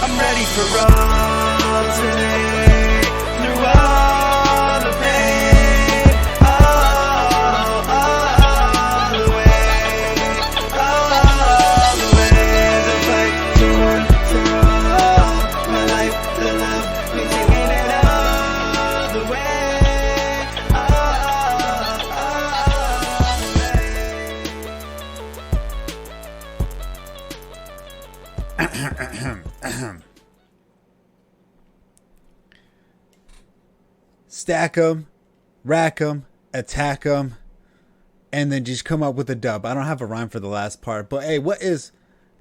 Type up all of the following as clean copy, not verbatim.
I'm ready for all today. Through all the pain, all the way, all the way. The fight to one for all, my life to love, we taking it all the way, all the way. Stack them, rack them, attack them, and then just come up with a dub. I don't have a rhyme for the last part, but hey, what is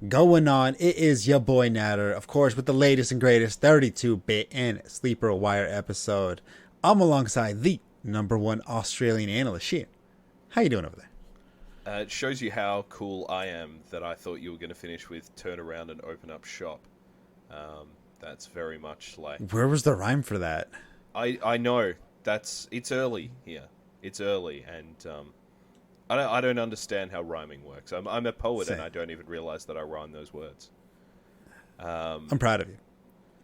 going on? It is your boy Nader, of course, with the latest and greatest 32-bit and Sleeper Wire episode. I'm alongside the #1 Australian analyst, Sheahan. How you doing over there? It shows you how cool I am that I thought you were going to finish with turn around and open up shop. That's very much like... Where was the rhyme for that? I know it's early here. It's early, and I don't understand how rhyming works. I'm a poet. Same. And I don't even realize that I rhyme those words. I'm proud of you.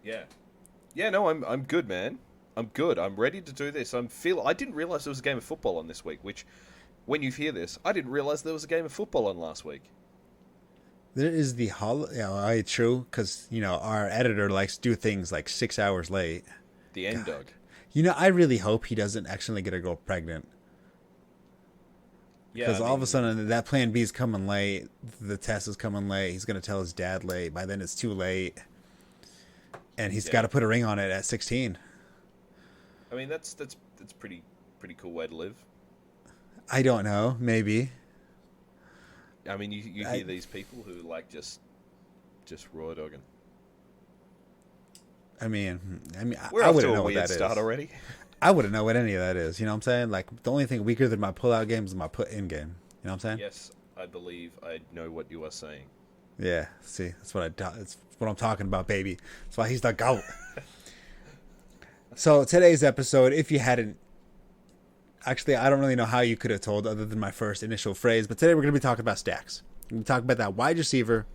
Yeah. No, I'm good, man. I'm good. I'm ready to do this. I didn't realize there was a game of football on this week. Which, when you hear this, I didn't realize there was a game of football on last week. There is the true, because our editor likes to do things like 6 hours late. The end dog. I really hope he doesn't actually get a girl pregnant. Yeah, because all of a sudden that plan B is coming late. The test is coming late. He's going to tell his dad late. By then it's too late. And he's got to put a ring on it at 16. I mean, that's pretty cool way to live. I don't know. Maybe. I mean, you hear these people who like just raw dogging. I mean, we're I off wouldn't to a know what weird that start is. Already. I wouldn't know what any of that is. You know what I'm saying? Like, the only thing weaker than my pull-out game is my put-in game. You know what I'm saying? Yes, I believe I know what you are saying. Yeah, see, that's what I'm talking about, baby. That's why he's the GOAT. So today's episode, if you hadn't, actually, I don't really know how you could have told other than my first initial phrase, but today we're going to be talking about stacks. We're going to talk about that wide receiver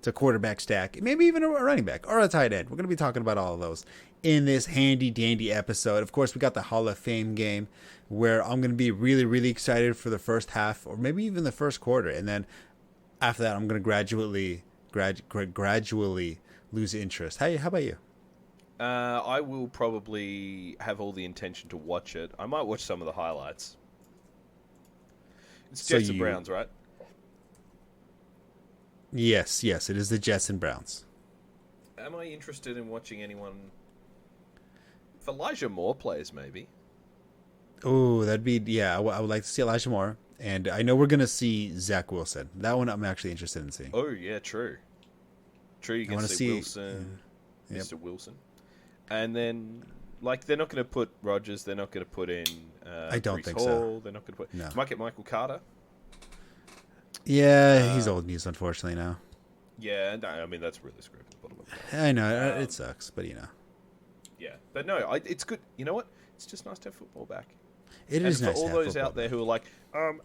to quarterback stack, maybe even a running back or a tight end. We're going to be talking about all of those in this handy dandy episode. Of course, we got the Hall of Fame game where I'm going to be really, really excited for the first half or maybe even the first quarter. And then after that, I'm going to gradually lose interest. How about you? I will probably have all the intention to watch it. I might watch some of the highlights. It's Jets and Browns, right? Yes, it is the Jets and Browns. Am I interested in watching anyone? If Elijah Moore plays, maybe. Oh, that'd be, I would like to see Elijah Moore. And I know we're going to see Zach Wilson. That one I'm actually interested in seeing. Oh, yeah, true. You can see Wilson, Mr. Wilson. And then, they're not going to put Rodgers. They're not going to put in I don't Breece think Hall. so. They're not going to put... No. Might get Michael Carter. Yeah, he's old news, unfortunately, now. Yeah, no, I mean, that's really screwed at the bottom of the I know, it sucks, but Yeah, but no, it's good. You know what? It's just nice to have football back. It is nice to have for all those football out there who are like,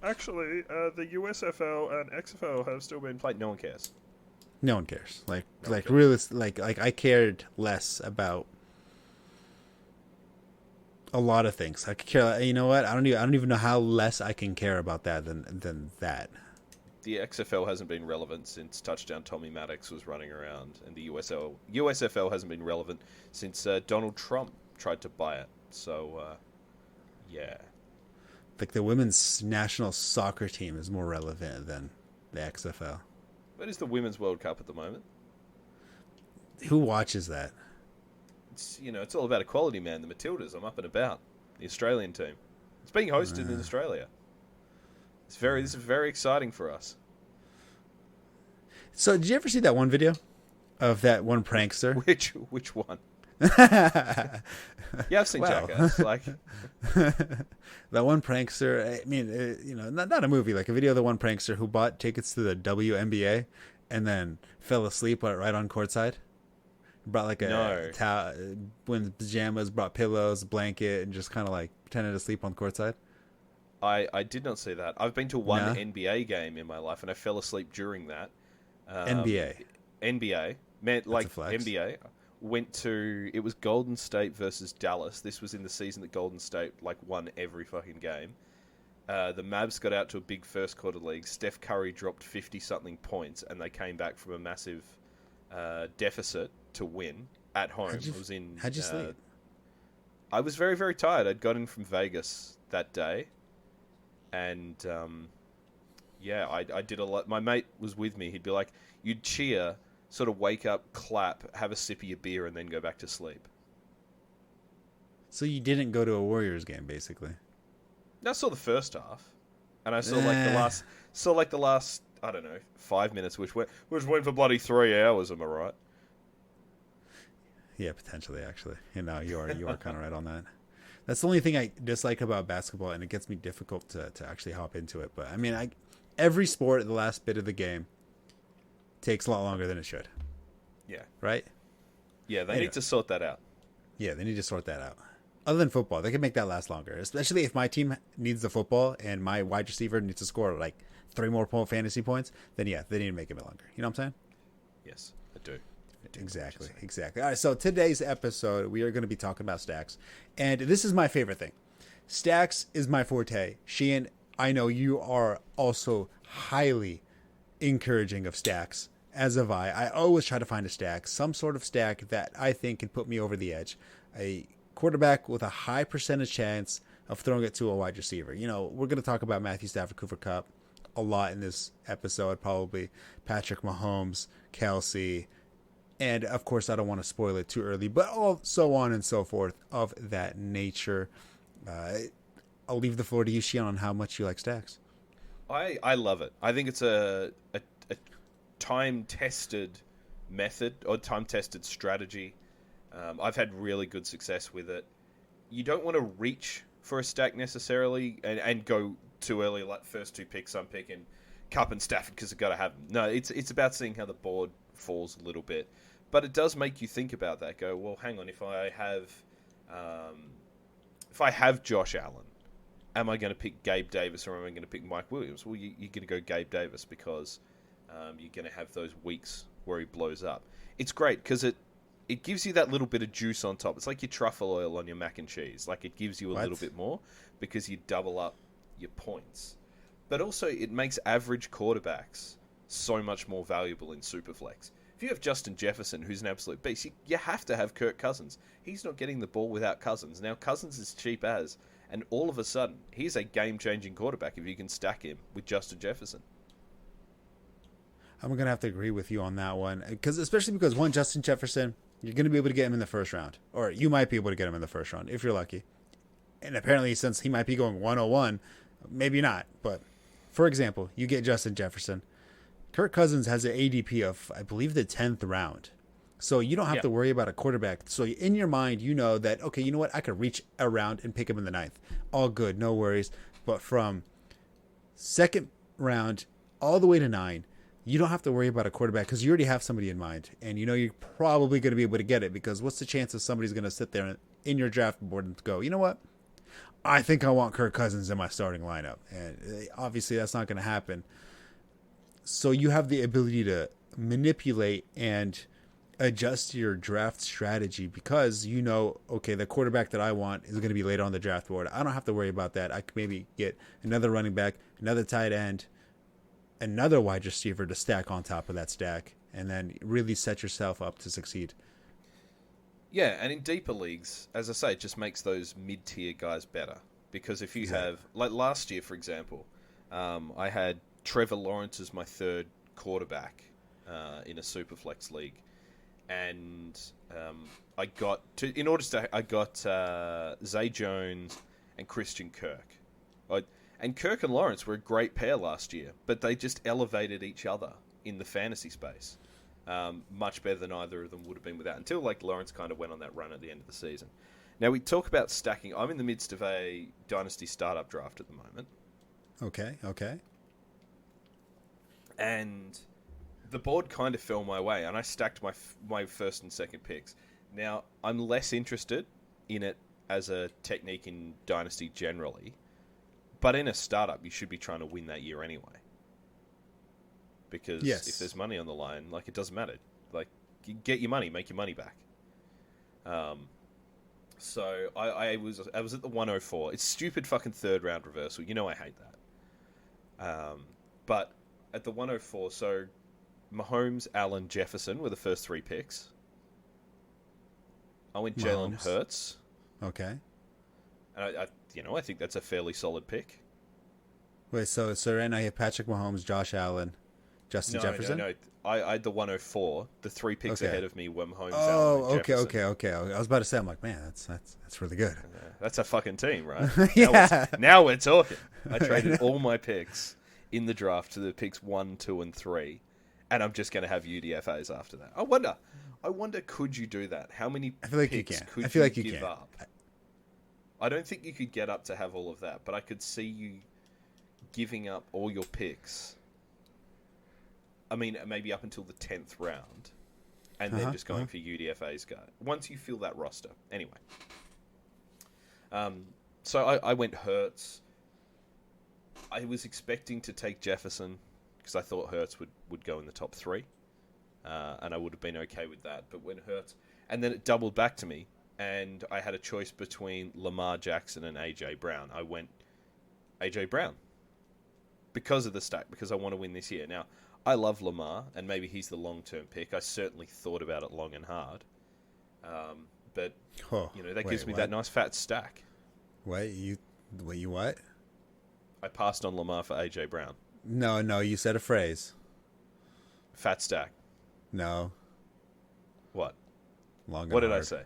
actually, the USFL and XFL have still been played. No one cares. No one cares. Really, I cared less about a lot of things. I could care. You know what? I don't even know how less I can care about that than that. The XFL hasn't been relevant since touchdown Tommy Maddox was running around, and the USFL hasn't been relevant since Donald Trump tried to buy it. So, yeah. Like the women's national soccer team is more relevant than the XFL. What is the Women's World Cup at the moment? Who watches that? It's all about equality, man. The Matildas, I'm up and about. The Australian team. It's being hosted in Australia. This is very exciting for us. So, did you ever see that one video of that one prankster? Which one? Yeah, I've seen Jackass. That one prankster. I mean, not a movie, like a video of the one prankster who bought tickets to the WNBA and then fell asleep right on courtside. Brought when pajamas, brought pillows, blanket, and just kind of pretended to sleep on courtside. I did not see that. I've been to one NBA game in my life, and I fell asleep during that. NBA. Man, like a flex. NBA it was Golden State versus Dallas. This was in the season that Golden State like won every fucking game. The Mavs got out to a big first quarter lead. Steph Curry dropped 50-something points, and they came back from a massive deficit to win at home. How'd you sleep? I was very, very tired. I'd got in from Vegas that day, and yeah, I did a lot. My mate was with me. He'd be like, you'd cheer, sort of wake up, clap, have a sip of your beer, and then go back to sleep. So you didn't go to a Warriors game, basically. I saw the first half, and I saw like the last I don't know 5 minutes, which went for bloody 3 hours. Am I right? Yeah, potentially. Actually, you know, you are kind of right on that. That's the only thing I dislike about basketball, and it gets me difficult to actually hop into it. But I mean, every sport, the last bit of the game takes a lot longer than it should. Yeah. Right. Yeah, they need to sort that out. Yeah, they need to sort that out. Other than football, they can make that last longer. Especially if my team needs the football and my wide receiver needs to score like 3 more fantasy points, then yeah, they need to make it longer. You know what I'm saying? Yes, I do. Exactly. All right, so today's episode, we are going to be talking about stacks. And this is my favorite thing. Stacks is my forte. Sheahan, I know you are also highly encouraging of stacks, as have I. I always try to find a stack, some sort of stack that I think can put me over the edge. A quarterback with a high percentage chance of throwing it to a wide receiver. You know, we're going to talk about Matthew Stafford, Cooper Kupp a lot in this episode, probably Patrick Mahomes, Kelsey, and of course I don't want to spoil it too early, but all so on and so forth of that nature. I'll leave the floor to you, Sheahan, on how much you like stacks. I love it. I think it's a time-tested method or time-tested strategy. I've had really good success with it. You don't want to reach for a stack necessarily and go too early, like first 2 picks I'm picking Kupp and Stafford because I've got to have them. No, it's about seeing how the board falls a little bit. But it does make you think about that. Go, well, hang on, if I have Josh Allen, am I going to pick Gabe Davis or am I going to pick Mike Williams? Well, you're going to go Gabe Davis because you're going to have those weeks where he blows up. It's great because it gives you that little bit of juice on top. It's like your truffle oil on your mac and cheese. Like it gives you a little bit more because you double up your points. But also it makes average quarterbacks so much more valuable in Superflex. If you have Justin Jefferson, who's an absolute beast, you have to have Kirk Cousins. He's not getting the ball without Cousins. Now Cousins is cheap as, and all of a sudden he's a game-changing quarterback if you can stack him with Justin Jefferson. I'm going to have to agree with you on that one, especially because one, Justin Jefferson, you're going to be able to get him in the first round, or you might be able to get him in the first round if you're lucky. And apparently, since he might be going 101, maybe not. But for example, you get Justin Jefferson. Kirk Cousins has an ADP of, I believe, the 10th round. So you don't have to worry about a quarterback. So in your mind, you know that, okay, you know what? I could reach around and pick him in the 9th. All good, no worries. But from 2nd round all the way to 9, you don't have to worry about a quarterback because you already have somebody in mind. And you know you're probably going to be able to get it because what's the chance that somebody's going to sit there in your draft board and go, you know what? I think I want Kirk Cousins in my starting lineup. And obviously that's not going to happen. So you have the ability to manipulate and adjust your draft strategy because you know, okay, the quarterback that I want is going to be later on the draft board. I don't have to worry about that. I could maybe get another running back, another tight end, another wide receiver to stack on top of that stack and then really set yourself up to succeed. Yeah, and in deeper leagues, as I say, it just makes those mid-tier guys better. Because if you have, like last year, for example, I had Trevor Lawrence as my 3rd quarterback in a Superflex league. And I got Zay Jones and Christian Kirk. And Kirk and Lawrence were a great pair last year, but they just elevated each other in the fantasy space. Much better than either of them would have been without, until like Lawrence kind of went on that run at the end of the season. Now we talk about stacking. I'm in the midst of a dynasty startup draft at the moment. Okay. And the board kind of fell my way, and I stacked my 1st and 2nd picks. Now I'm less interested in it as a technique in dynasty generally, but in a startup you should be trying to win that year anyway. Because if there's money on the line, like it doesn't matter. Like get your money, make your money back. So I was at the 104. It's stupid fucking third round reversal. You know I hate that. But at the 104, so Mahomes, Allen, Jefferson were the first 3 picks. I went Jalen Mahomes. Hurts. Okay. And I think that's a fairly solid pick. Wait, so right now you have Patrick Mahomes, Josh Allen, Justin Jefferson? No. I had the 104. The 3 picks Okay. ahead of me were Mahomes, Oh, Allen, and okay. Jefferson. I was about to say, I'm like, man, that's really good. That's a fucking team, right? Yeah. Now we're talking. I traded all my picks in the draft to the picks 1, 2, and 3, and I'm just going to have UDFAs after that. I wonder, could you do that? How many I feel like picks you can. could I feel you like you give can. up? I don't think you could get up to have all of that, but I could see you giving up all your picks. I mean, maybe up until the 10th round, and then just going for UDFA's go. Once you fill that roster. Anyway. So I went Hurts. I was expecting to take Jefferson because I thought Hurts would go in the top 3. And I would have been okay with that. But when Hurts... And then it doubled back to me, and I had a choice between Lamar Jackson and A.J. Brown. I went A.J. Brown because of the stack, because I want to win this year. Now, I love Lamar, and maybe he's the long-term pick. I certainly thought about it long and hard. But, that gives me that nice fat stack. What? You what? I passed on Lamar for A.J. Brown. No, you said a phrase. Fat stack. No. What? Long and what did hard. I say?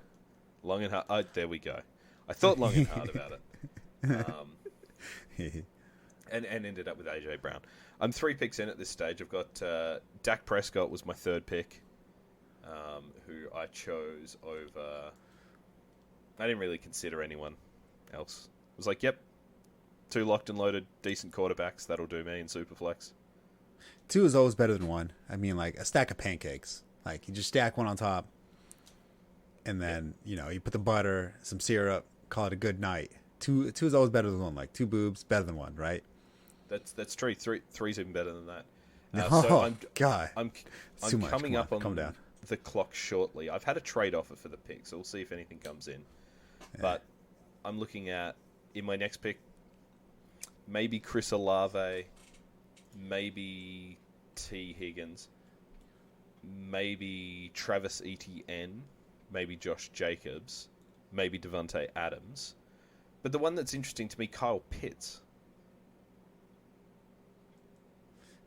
Long and hard. Oh, there we go. I thought long and hard about it. And ended up with A.J. Brown. I'm 3 picks in at this stage. I've got Dak Prescott was my 3rd pick, who I chose over... I didn't really consider anyone else. I was like, yep, 2 locked and loaded, decent quarterbacks. That'll do me in Superflex. 2 is always better than 1. I mean, like a stack of pancakes. Like you just stack one on top, and then you put the butter, some syrup, call it a good night. 2 is always better than 1. Like 2 boobs, better than 1, right? That's true. Three's even better than that. God, I'm too much. coming up on Calm down. the clock shortly. I've had a trade offer for the pick, so we'll see if anything comes in. Yeah. But I'm looking at, in my next pick, maybe Chris Olave, maybe T. Higgins, maybe Travis Etienne, maybe Josh Jacobs, maybe Devontae Adams. But the one that's interesting to me, Kyle Pitts.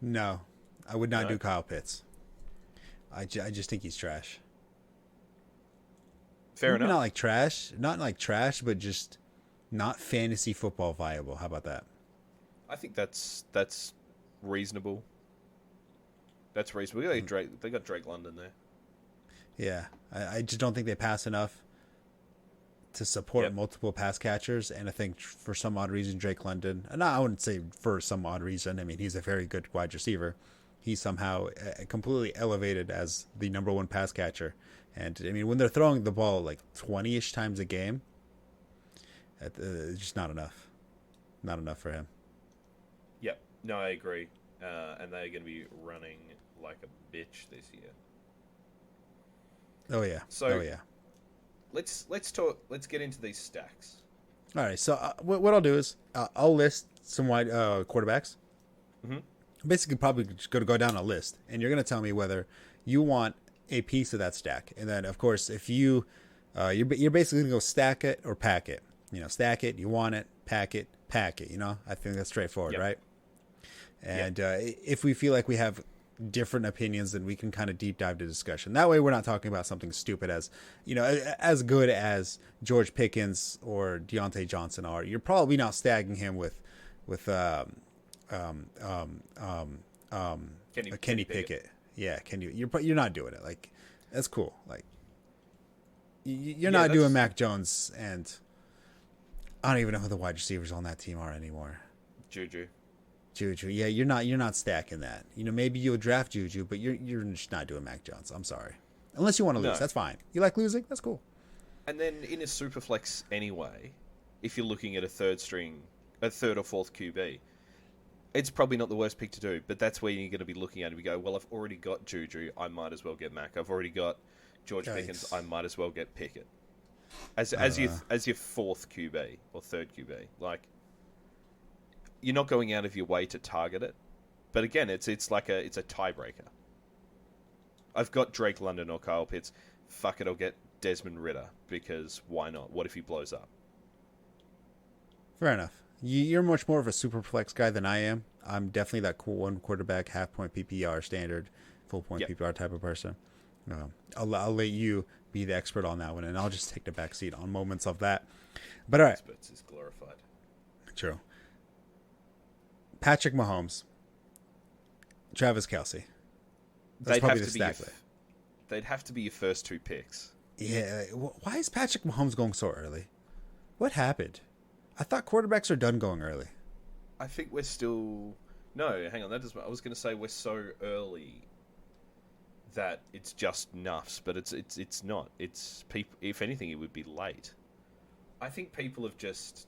No, I would not do Kyle Pitts. I just think he's trash. Fair enough. Not like trash, but just not fantasy football viable. How about that? I think that's reasonable. That's reasonable. They got Drake London there. Yeah, I just don't think they pass enough to support multiple pass catchers, and I think for some odd reason Drake London, and I wouldn't say for some odd reason, I mean he's a very good wide receiver, he's somehow completely elevated as the number 1 pass catcher. And I mean when they're throwing the ball like 20-ish times a game, it's just not enough for him. Yep, no, I agree. And they're going to be running like a bitch this year. Oh yeah. Let's talk. Let's get into these stacks. All right. So what I'll do is I'll list some wide quarterbacks. Mm-hmm. Basically, probably just going to go down a list, and you're going to tell me whether you want a piece of that stack. And then, of course, if you're basically going to go stack it or pack it. Stack it, you want it, pack it. I think that's straightforward, right? And if we feel like we have different opinions, then we can kind of deep dive the discussion. That way we're not talking about something stupid as as good as George Pickens or Deontay Johnson are. You're probably not stacking him with Kenny Pickett. Yeah, you're not doing it. Like that's cool. Like you're not doing Mac Jones, and I don't even know who the wide receivers on that team are anymore. Juju. Yeah, you're not stacking that. Maybe you'll draft Juju, but you're just not doing Mac Jones. I'm sorry. Unless you want to lose, that's fine. You like losing? That's cool. And then in a superflex anyway, if you're looking at a third or fourth QB, it's probably not the worst pick to do, but that's where you're going to be looking at it. We go, well, I've already got Juju, I might as well get Mac. I've already got George Pickens, I might as well get Pickett. As your fourth QB or third QB, like you're not going out of your way to target it. But again, it's a tiebreaker. I've got Drake London or Kyle Pitts. Fuck it, I'll get Desmond Ridder because why not? What if he blows up? Fair enough. You're much more of a super flex guy than I am. I'm definitely that cool one quarterback, half point PPR standard, full point PPR type of person. I'll let you be the expert on that one, and I'll just take the back seat on moments of that. But all right. Experts is glorified. True. Patrick Mahomes. Travis Kelce. That's probably the stack. They'd have to be your first two picks. Yeah. Why is Patrick Mahomes going so early? What happened? I thought quarterbacks are done going early. I think we're still... No, hang on. I was going to say we're so early that it's just nuffs, but it's not. It's people. If anything, it would be late. I think people have just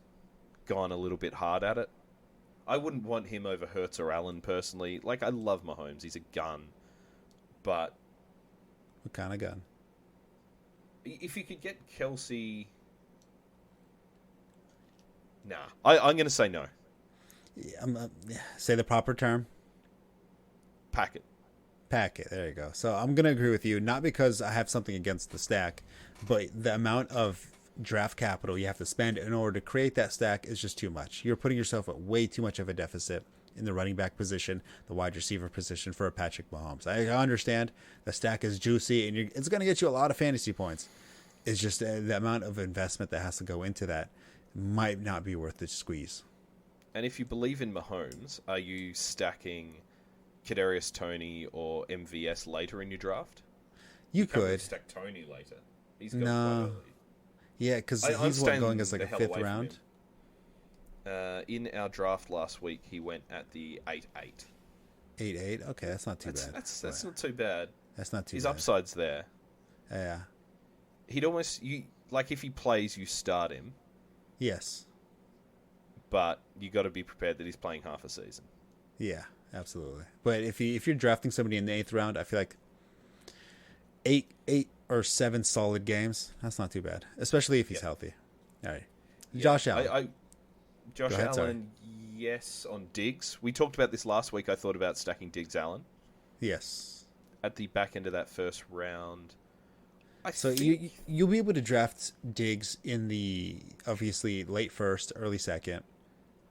gone a little bit hard at it. I wouldn't want him over Hurts or Allen personally. Like, I love Mahomes. He's a gun. But... What kind of gun? If you could get Kelsey... Nah. I'm going to say no. Yeah, say the proper term. Packet. There you go. So I'm going to agree with you, not because I have something against the stack, but the amount of draft capital you have to spend in order to create that stack is just too much. You're putting yourself at way too much of a deficit in the running back position, the wide receiver position for a Patrick Mahomes. I understand the stack is juicy and it's going to get you a lot of fantasy points. It's just the amount of investment that has to go into that might not be worth the squeeze. And if you believe in Mahomes, are you stacking Kadarius Toney or MVS later in your draft? You could really stack Toney later. He's got quite early. Yeah, because he's going as like a fifth round. In our draft last week, he went at the 8-8. 8-8? Okay, that's not too bad. That's not too bad. That's not too bad. His upside's there. Yeah. He'd almost... if he plays, you start him. Yes. But you got to be prepared that he's playing half a season. Yeah, absolutely. But if you're drafting somebody in the 8th round, I feel like 8 or 7 solid games, that's not too bad, especially if he's healthy. All right. Yeah. Josh Allen. Josh Allen, yes, on Diggs. We talked about this last week. I thought about stacking Diggs-Allen. Yes. At the back end of that first round. You'll be able to draft Diggs in the, obviously, late first, early second,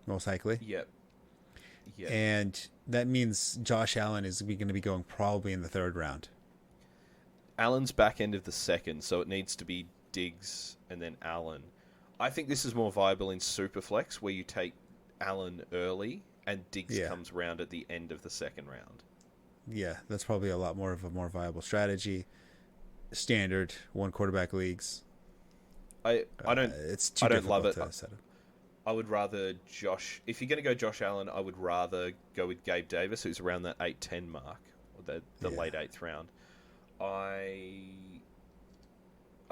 most likely. Yep. And that means Josh Allen is going to be going probably in the 3rd round. Allen's back end of the second, so it needs to be Diggs and then Allen. I think this is more viable in Superflex, where you take Allen early and Diggs comes round at the end of the 2nd round. Yeah, that's probably a lot more of a more viable strategy. Standard 1 quarterback leagues. I don't love it. To set up. I would rather if you're going to go Josh Allen, I would rather go with Gabe Davis, who's around that 8-10 mark, or the late 8th round. I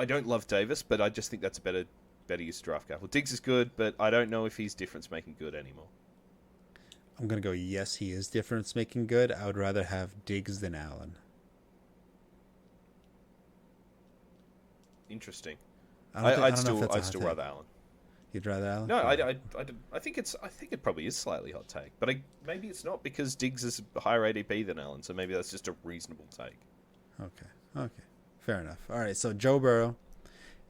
don't love Davis, but I just think that's a better use of draft capital. Diggs is good, but I don't know if he's difference making good anymore. I'm going to go, yes, he is difference making good. I would rather have Diggs than Allen. Interesting. I'd still rather Allen. You'd rather Allen? No, I think it probably is slightly hot take, but maybe it's not because Diggs is higher ADP than Allen, so maybe that's just a reasonable take. Okay, fair enough. All right, so Joe Burrow,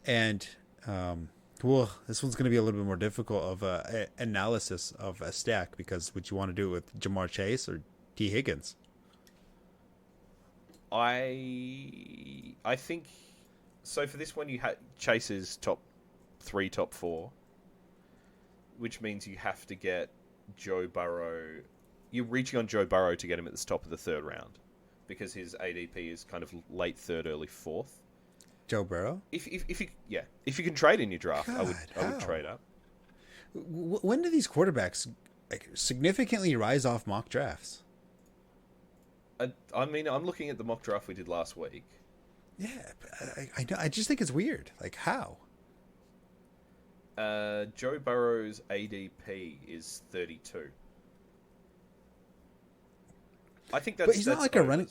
and this one's going to be a little bit more difficult of analysis of a stack, because would you want to do it with Jamar Chase or T Higgins? I think so. For this one, you had Chase's top 3, top 4, which means you have to get Joe Burrow. You're reaching on Joe Burrow to get him at the top of the 3rd round, because his ADP is kind of late 3rd, early 4th. Joe Burrow? If you can trade in your draft, I would trade up. When do these quarterbacks significantly rise off mock drafts? I mean, I'm looking at the mock draft we did last week. Yeah, I just think it's weird. Like, how? Joe Burrow's ADP is 32. I think that's. But he's not that's like a overs. running.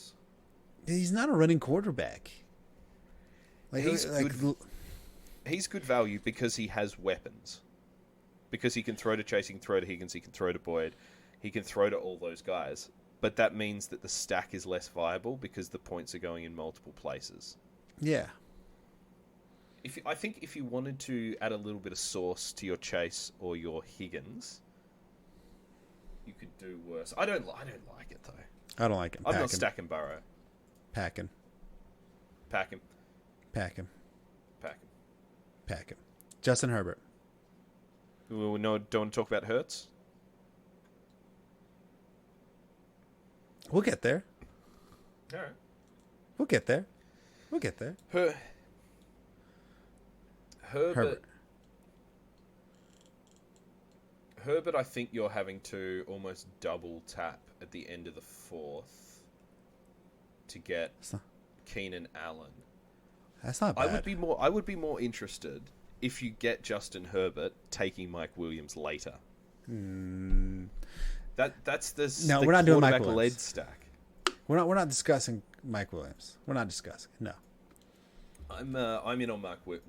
He's not a running quarterback. Like He's like, good. He's good value because he has weapons. Because he can throw to Chase, he can throw to Higgins, he can throw to Boyd, he can throw to all those guys. But that means that the stack is less viable because the points are going in multiple places. Yeah. I think if you wanted to add a little bit of sauce to your Chase or your Higgins, you could do worse. I don't like it though. I don't like him. I'm not stacking Burrow. Pack him. Pack him. Pack him. Pack him. Pack him. Justin Herbert. We don't want to talk about Hurts. We'll get there. All right. We'll get there. We'll get there. Herbert. Herbert, I think you're having to almost double tap at the end of the fourth to get Keenan Allen. That's not bad. I would be more interested if you get Justin Herbert taking Mike Williams later. That's the we're not doing Mike quarterback Williams. led stack. We're not discussing Mike Williams. We're not discussing. No. I'm in on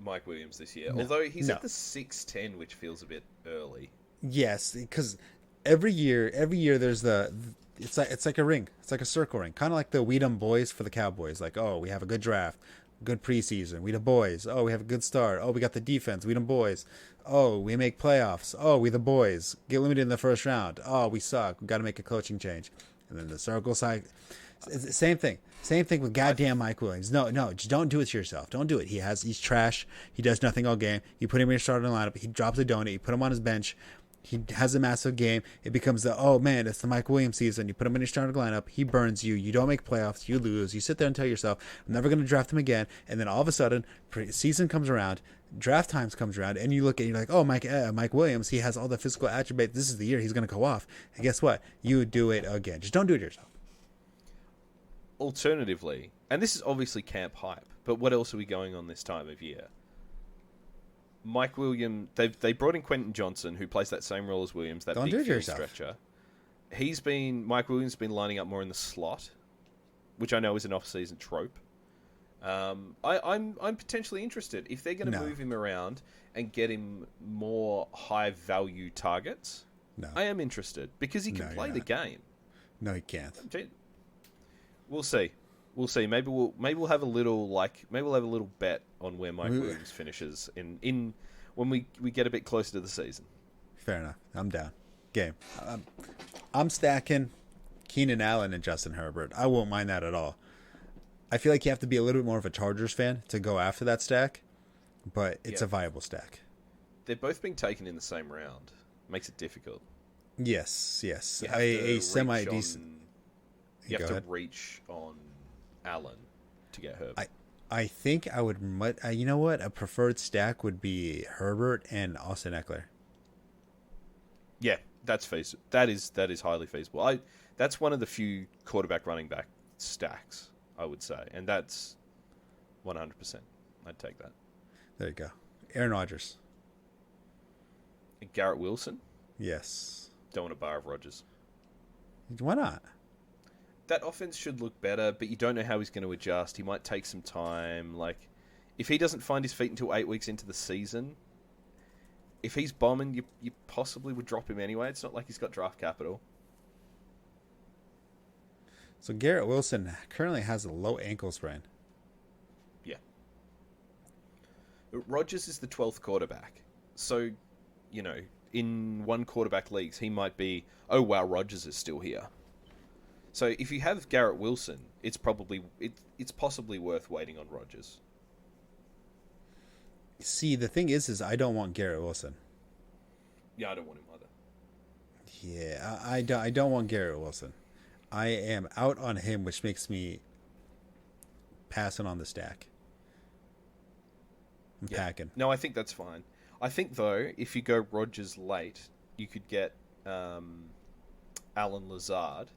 Mike Williams this year. No. Although he's at the 6'10", which feels a bit early. Yes, because every year there's it's like a ring. It's like a circle ring. Kind of like the We Done Boys for the Cowboys. Like, oh, we have a good draft, good preseason. We the boys. Oh, we have a good start. Oh, we got the defense. We done boys. Oh, we make playoffs. Oh, we the boys. Get limited in the first round. Oh, we suck. We got to make a coaching change. And then the circle side. Same thing. Same thing with goddamn Mike Williams. No, just don't do it to yourself. Don't do it. He's trash. He does nothing all game. You put him in your starting lineup. He drops a donut. You put him on his bench. He has a massive game. It becomes oh man, it's the Mike Williams season. You put him in your starting lineup. He burns you. You don't make playoffs. You lose. You sit there and tell yourself, I'm never going to draft him again. And then all of a sudden, season comes around, draft times comes around, and you look at you're like, oh, Mike Williams, he has all the physical attributes. This is the year he's going to go off. And guess what? You do it again. Just don't do it yourself. Alternatively, and this is obviously camp hype, but what else are we going on this time of year? Mike Williams, they brought in Quentin Johnson, who plays that same role as Williams, that big field stretcher. Mike Williams has been lining up more in the slot, which I know is an off-season trope. I'm potentially interested if they're going to move him around and get him more high-value targets. No, I am interested because he can play the game. No, he can't. We'll see. Maybe we'll have a little bet on where Mike Williams finishes in when we get a bit closer to the season. Fair enough. I'm down. Game. I'm stacking Keenan Allen and Justin Herbert. I won't mind that at all. I feel like you have to be a little bit more of a Chargers fan to go after that stack, but it's a viable stack. They're both being taken in the same round. Makes it difficult. Yes. You have A semi decent. You have to reach on Allen to get Herbert. I think I would. You know what? A preferred stack would be Herbert and Austin Eckler. Yeah, that's feasible. That is highly feasible. That's one of the few quarterback running back stacks, I would say, and that's 100%. I'd take that. There you go. Aaron Rodgers. Garrett Wilson. Yes. Don't want a bar of Rodgers. Why not? That offense should look better, but you don't know how he's going to adjust. He might take some time. Like, if he doesn't find his feet until 8 weeks into the season, if he's bombing, you possibly would drop him anyway. It's not like he's got draft capital. So Garrett Wilson currently has a low ankle sprain. Yeah. Rodgers is the 12th quarterback. So, in one quarterback leagues, he might be, oh wow, Rodgers is still here. So if you have Garrett Wilson, it's possibly worth waiting on Rodgers. See, the thing is I don't want Garrett Wilson. Yeah, I don't want him either. Yeah, I don't want Garrett Wilson. I am out on him, which makes me passing on the stack. I'm packing. No, I think that's fine. I think, though, if you go Rodgers late, you could get Alan Lazard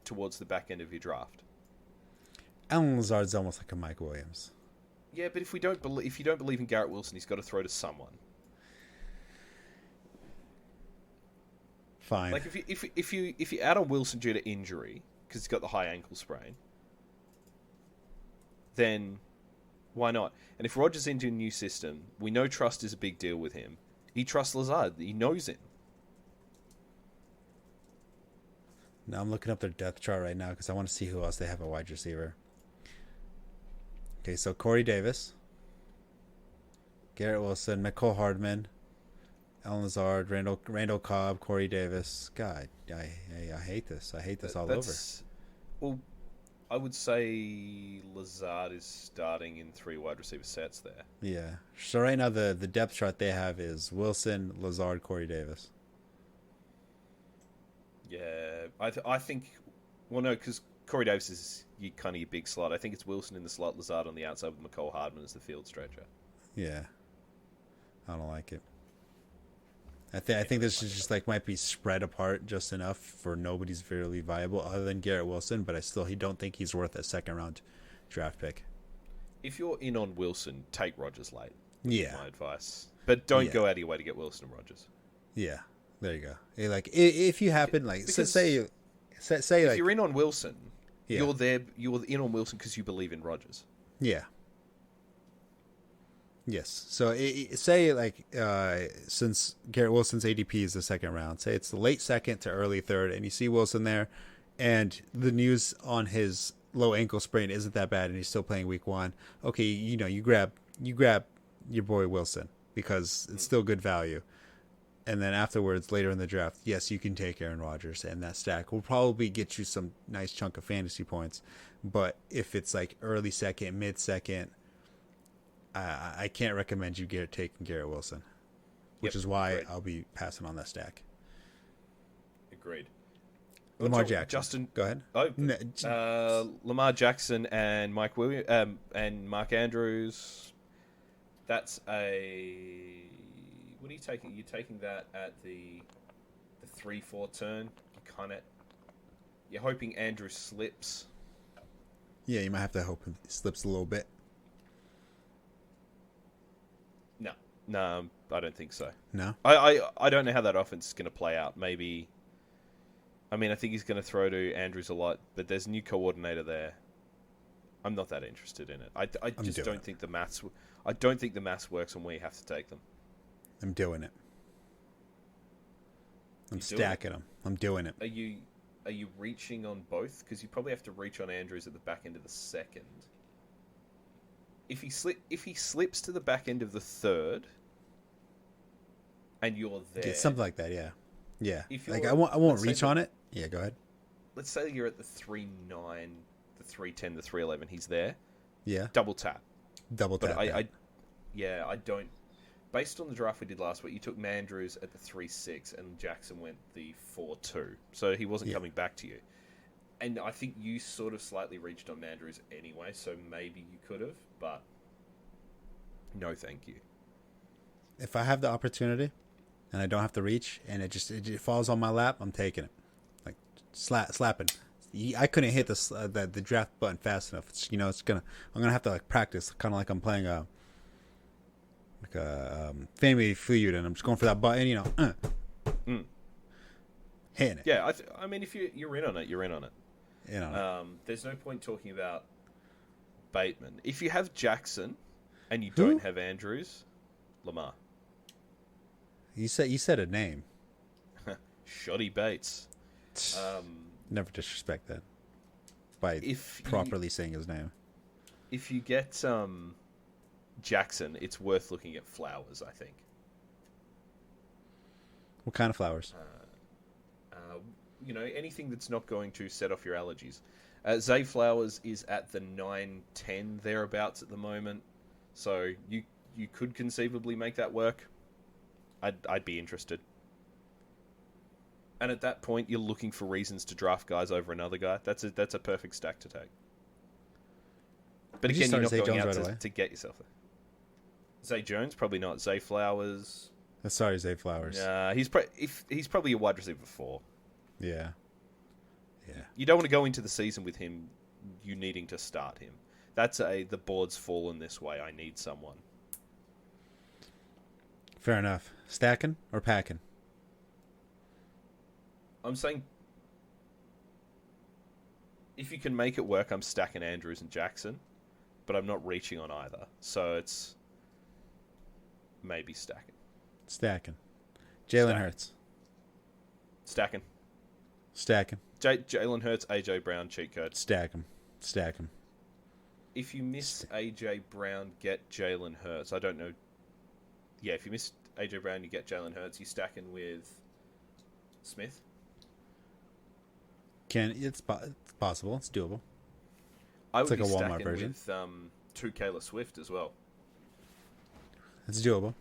towards the back end of your draft. Alan Lazard's almost like a Mike Williams. Yeah, but if you don't believe in Garrett Wilson, he's got to throw to someone. Fine. Like if you add on Wilson due to injury, because he's got the high ankle sprain, then why not? And if Rodgers into a new system, we know trust is a big deal with him. He trusts Lazard. He knows him. Now I'm looking up their depth chart right now because I want to see who else they have a wide receiver. Okay, so Corey Davis, Garrett Wilson, McCole Hardman, Alan Lazard, Randall Cobb, Corey Davis. God, I hate this. I hate this all over. Well, I would say Lazard is starting in 3 wide receiver sets there. Yeah. So right now the depth chart they have is Wilson, Lazard, Corey Davis. Yeah, I think. Well, no, because Corey Davis is your big slot. I think it's Wilson in the slot, Lazard on the outside with McCole Hardman as the field stretcher. Yeah. I don't like it. I think this is just like might be spread apart just enough for nobody's really viable other than Garrett Wilson, but he don't think he's worth a second round draft pick. If you're in on Wilson, take Rodgers late. Yeah. My advice. But don't go out of your way to get Wilson and Rodgers. Yeah. There you go. Like if you happen like because say if like you're in on Wilson, yeah. you're in on Wilson because you believe in Rodgers. Yeah. Yes. So say like since Garrett Wilson's ADP is the second round, say it's the late second to early third, and you see Wilson there, and the news on his low ankle sprain isn't that bad, and he's still playing week 1. Okay, you grab your boy Wilson because it's still good value. And then afterwards, later in the draft, yes, you can take Aaron Rodgers, and that stack will probably get you some nice chunk of fantasy points. But if it's like early second, mid second, I can't recommend you taking Garrett Wilson, which is why I'll be passing on that stack. Agreed. Lamar Jackson. Justin, go ahead. Lamar Jackson and Mike Williams and Mark Andrews. That's a. What are you taking? You're taking that at the 3-4 turn. You're hoping Andrew slips. Yeah, you might have to hope he slips a little bit. No, I don't think so. No? I don't know how that offense is going to play out. Maybe. I mean, I think he's going to throw to Andrews a lot, but there's a new coordinator there. I'm not that interested in it. I just don't think the maths. I don't think the maths works on where you have to take them. I'm doing it. I'm stacking them. I'm doing it. Are you reaching on both? Because you probably have to reach on Andrews at the back end of the second. If he slips to the back end of the third, and you're there, Yeah, something like that. Yeah, yeah. Like I won't reach on it. Yeah, go ahead. Let's say you're at the 3-9, the 3-10, the 3-11. He's there. Yeah. Double tap. Double tap. I don't. Based on the draft we did last week, you took Mandrews at the 3-6 and Jackson went the 4-2. So he wasn't coming back to you. And I think you sort of slightly reached on Mandrews anyway, so maybe you could have, but no thank you. If I have the opportunity and I don't have to reach and it falls on my lap, I'm taking it. Like slapping. I couldn't hit the draft button fast enough. I'm gonna have to like practice, kind of like I'm playing a Family Feud, and I'm just going for that button, hitting it. Yeah, I mean, if you're in on it, you're in on it. Yeah. There's no point talking about Bateman. If you have Jackson and you don't have Andrews, Lamar. You said a name. Shoddy Bates. Never disrespect that by properly saying his name. If you get Jackson, it's worth looking at Flowers, I think. What kind of flowers? Anything that's not going to set off your allergies. Zay Flowers is at the 9-10 thereabouts at the moment, so you could conceivably make that work. I'd be interested. And at that point, you're looking for reasons to draft guys over another guy. That's a perfect stack to take. But again, you're not going out to get yourself there. Zay Jones, probably not. Zay Flowers. Sorry, Zay Flowers. He's probably a wide receiver 4. Yeah. You don't want to go into the season with him, you needing to start him. That's the board's fallen this way. I need someone. Fair enough. Stacking or packing? I'm saying if you can make it work, I'm stacking Andrews and Jackson, but I'm not reaching on either. So it's maybe stacking. Stacking. Jalen Hurts. Stacking. Stacking. Jalen Hurts, AJ Brown, cheat code. Stack him. If you miss AJ Brown, get Jalen Hurts. I don't know. Yeah, if you miss AJ Brown, you get Jalen Hurts. You stacking with Smith. It's possible. It's doable. I It's would like be a Walmart stacking version. with two Kayla Swift as well. It's doable.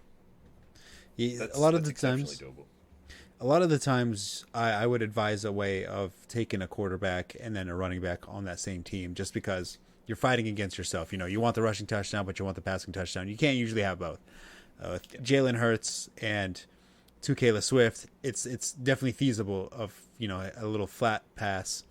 Yeah, That's a lot of the exceptionally times, doable. a lot of the times, I would advise a way of taking a quarterback and then a running back on that same team, just because you're fighting against yourself. You know, you want the rushing touchdown, but you want the passing touchdown. You can't usually have both. Jalen Hurts and to Kayla Swift, it's definitely feasible of, you know, a little flat pass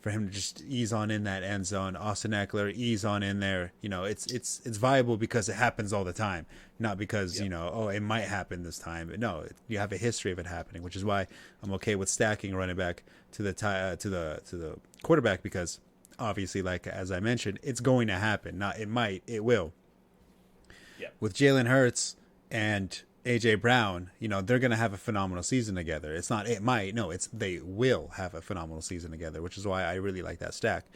for him to just ease on in that end zone. Austin Eckler, ease on in there. You know, it's viable because it happens all the time, not because you know, oh, it might happen this time. But no, you have a history of it happening, which is why I'm okay with stacking a running back to the quarterback, because obviously, like as I mentioned, it's going to happen. Not it might, it will. Yeah. With Jalen Hurts and AJ Brown, you know, they're going to have a phenomenal season together. It's not, it might, no, it's, they will have a phenomenal season together, which is why I really like that stack.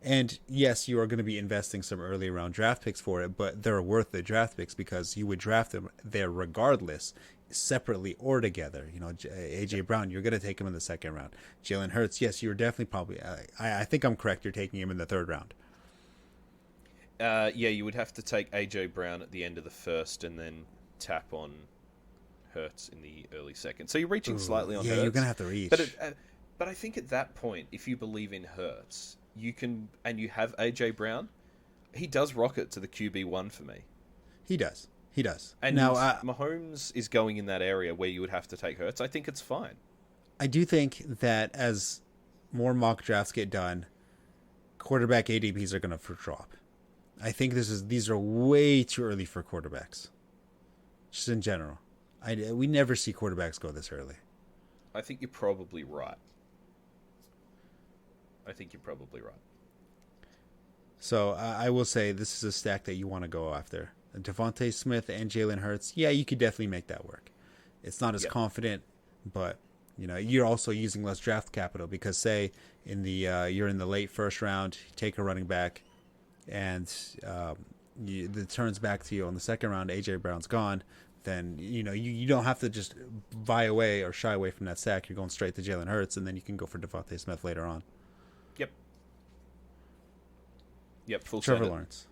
And yes, you are going to be investing some early round draft picks for it, but they're worth the draft picks because you would draft them there regardless, separately or together. You know, AJ Brown, you're going to take him in the second round. Jalen Hurts, yes, you're definitely probably, I think I'm correct, you're taking him in the third round. Yeah, you would have to take AJ Brown at the end of the first and then tap on Hurts in the early second. So you're reaching slightly on Hurts. Yeah, you're going to have to reach. But I think at that point, if you believe in Hurts, you can, and you have AJ Brown, he does rocket to the QB1 for me. He does. And now, Mahomes is going in that area where you would have to take Hurts. I think it's fine. I do think that as more mock drafts get done, quarterback ADPs are going to drop. I think these are way too early for quarterbacks. Just in general. We never see quarterbacks go this early. I think you're probably right. So I will say this is a stack that you want to go after. Devontae Smith and Jalen Hurts, yeah, you could definitely make that work. It's not as confident, but you know, you're also using less draft capital because say in the you're in the late first round, you take a running back, and it turns back to you on the second round, AJ Brown's gone, then you know you don't have to just vie away or shy away from that sack. You're going straight to Jalen Hurts, and then you can go for Devontae Smith later on. Yep, full Trevor send it. Lawrence.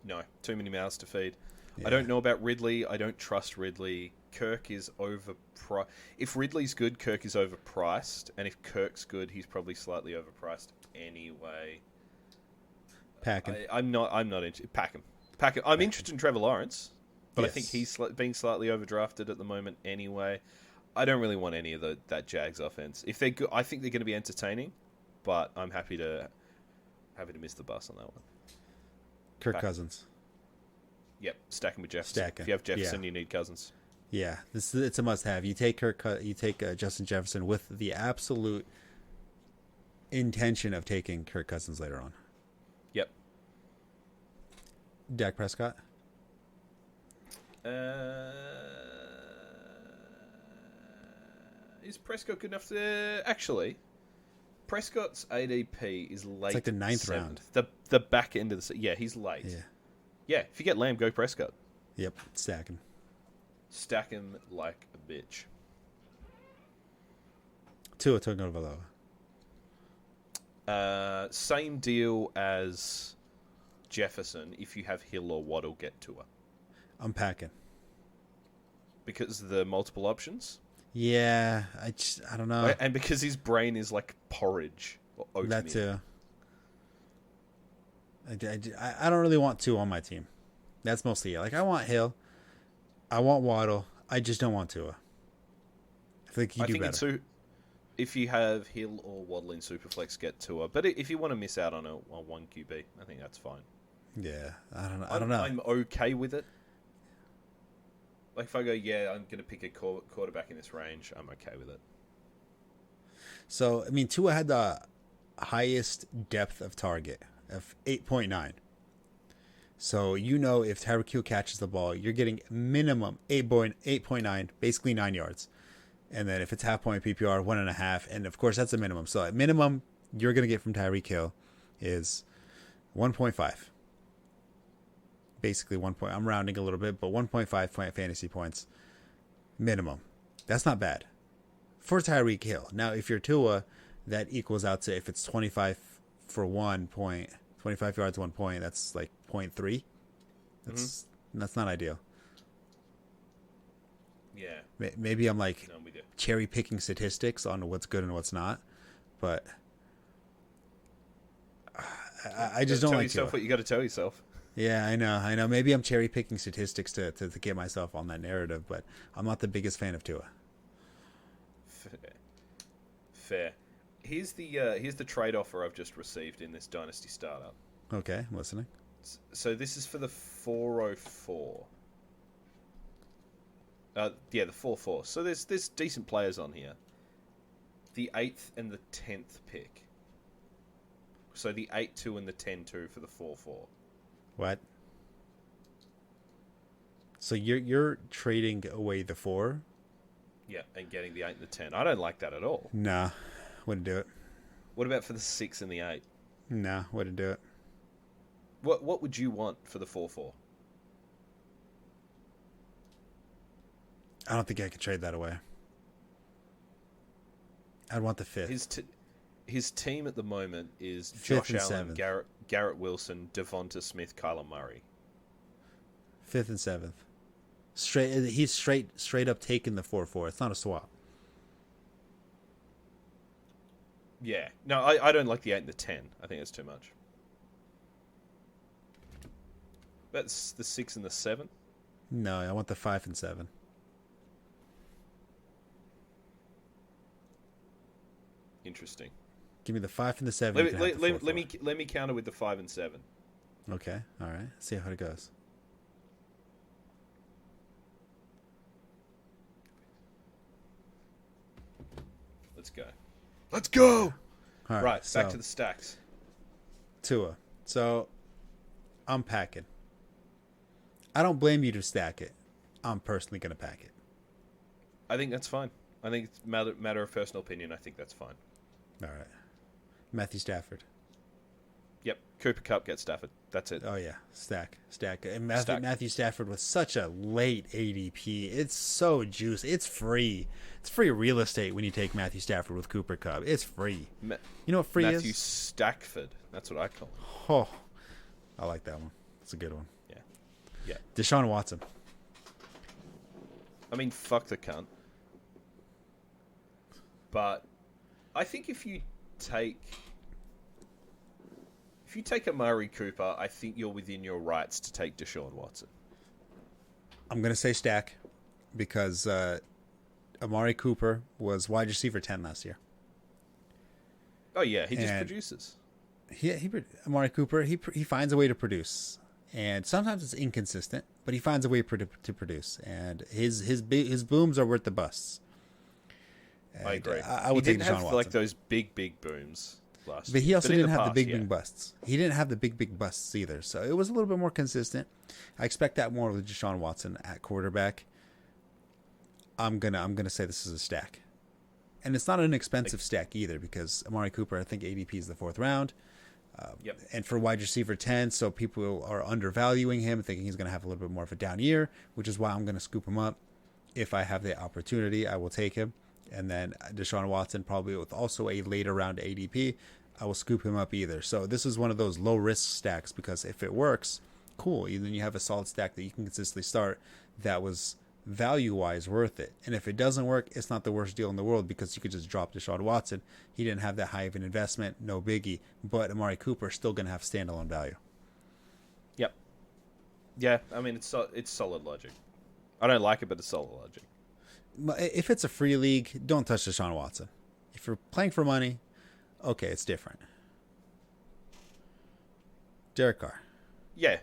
No, too many mouths to feed. Yeah. I don't know about Ridley. I don't trust Ridley. Kirk is overpriced. If Ridley's good, Kirk is overpriced, and if Kirk's good, he's probably slightly overpriced anyway. Pack him. I'm not interested. Pack him. I'm interested in Trevor Lawrence, but I think he's being slightly overdrafted at the moment anyway. I don't really want any of that Jags offense. If they're good, I think they're going to be entertaining, but I'm happy to miss the bus on that one. Kirk Cousins. Yep, stacking with Jefferson. If you have Jefferson, you need Cousins. Yeah, it's a must-have. You take Justin Jefferson with the absolute intention of taking Kirk Cousins later on. Yep. Dak Prescott. Is Prescott good enough to actually? Prescott's ADP is late. It's like the ninth round. The back end of the he's late. Yeah. If you get Lamb, go Prescott. Yep, stacking. Stack him like a bitch. Tua Tagovailoa. Same deal as Jefferson. If you have Hill or Waddle, get Tua. I'm packing. Because of the multiple options? Yeah, I don't know. And because his brain is like porridge or oatmeal. That too. I don't really want Tua on my team. That's mostly it. Like, I want Hill. I want Waddle. I just don't want Tua. I think you do better. If you have Hill or Waddle in Superflex, get Tua. But if you want to miss out on one QB, I think that's fine. Yeah, I don't know. I'm okay with it. Like, if I go, I'm going to pick a quarterback in this range, I'm okay with it. So, I mean, Tua had the highest depth of target of 8.9. So if Tyreek Hill catches the ball, you're getting minimum 8.9, basically 9 yards. And then if it's half point PPR, 1.5. And of course, that's a minimum. So at minimum, you're going to get from Tyreek Hill is 1.5. Basically 1 point. I'm rounding a little bit, but 1.5 point fantasy points minimum. That's not bad for Tyreek Hill. Now, if you're Tua, that equals out to, if it's 25 for 1 point, 25 yards, 1 point, that's like 0.3. That's not ideal. Yeah. Maybe I'm like cherry picking statistics on what's good and what's not, but I just don't like yourself what you got to tell yourself. Yeah, I know. Maybe I'm cherry picking statistics to get myself on that narrative, but I'm not the biggest fan of Tua. Fair. Here's the trade offer I've just received in this Dynasty startup. Okay, I'm listening. So this is for the 404. The 4-4. So there's decent players on here. The 8th and the 10th pick. So the 8-2 and the 10-2 for the 4-4. What? So you're trading away the 4? Yeah, and getting the 8 and the 10. I don't like that at all. Nah, wouldn't do it. What about for the 6 and the 8? Nah, wouldn't do it. What would you want for the 4-4? I don't think I could trade that away. I'd want the 5th. His team at the moment is 5th Josh and Allen, 7th. Garrett Wilson, Devonta Smith, Kyler Murray. 5th and 7th. He's straight up taking the 4-4. It's not a swap. Yeah. No, I don't like the 8 and the 10. I think that's too much. That's the 6 and the 7? No, I want the 5 and 7. Interesting. Give me the 5 and the 7. Let me counter with the 5 and 7. Okay, all right. See how it goes. Let's go. Let's go. All right, Back so, to the stacks. Tua. So I'm packing. I don't blame you to stack it. I'm personally gonna pack it. I think that's fine. I think it's matter of personal opinion. I think that's fine. All right. Matthew Stafford. Yep. Cooper Kupp gets Stafford. That's it. Oh yeah, stack. And Matthew Stafford was such a late ADP. It's so juicy. It's free. It's free real estate when you take Matthew Stafford with Cooper Kupp. It's free. You know what free Matthew is? Stackford. That's what I call him. Oh, I like that one. It's a good one. Yeah. Deshaun Watson. I mean, fuck the cunt. But I think if you take Amari Cooper, I think you're within your rights to take Deshaun Watson. I'm going to say stack because Amari Cooper was wide receiver 10 last year. Oh, yeah. He just produces. Amari Cooper, he finds a way to produce. And sometimes it's inconsistent, but he finds a way to produce. And his booms are worth the busts. And I agree. I would take Deshaun Watson. Like those big booms last year. But he also didn't have the big busts. He didn't have the big busts either. So it was a little bit more consistent. I expect that more with Deshaun Watson at quarterback. I'm gonna say this is a stack. And it's not an expensive stack either because Amari Cooper, I think ADP is the 4th round. Yep. And for wide receiver 10, so people are undervaluing him, thinking he's going to have a little bit more of a down year, which is why I'm going to scoop him up. If I have the opportunity, I will take him. And then Deshaun Watson, probably with also a later round ADP, I will scoop him up either. So this is one of those low risk stacks because if it works, cool. Then you have a solid stack that you can consistently start that was value-wise worth it. And if it doesn't work, it's not the worst deal in the world because you could just drop Deshaun Watson. He didn't have that high of an investment, no biggie. But Amari Cooper is still going to have standalone value. Yep. Yeah, I mean, it's solid logic. I don't like it, but it's solid logic. If it's a free league, don't touch Deshaun Watson. If you're playing for money, okay, it's different. Derek Carr. Yeah.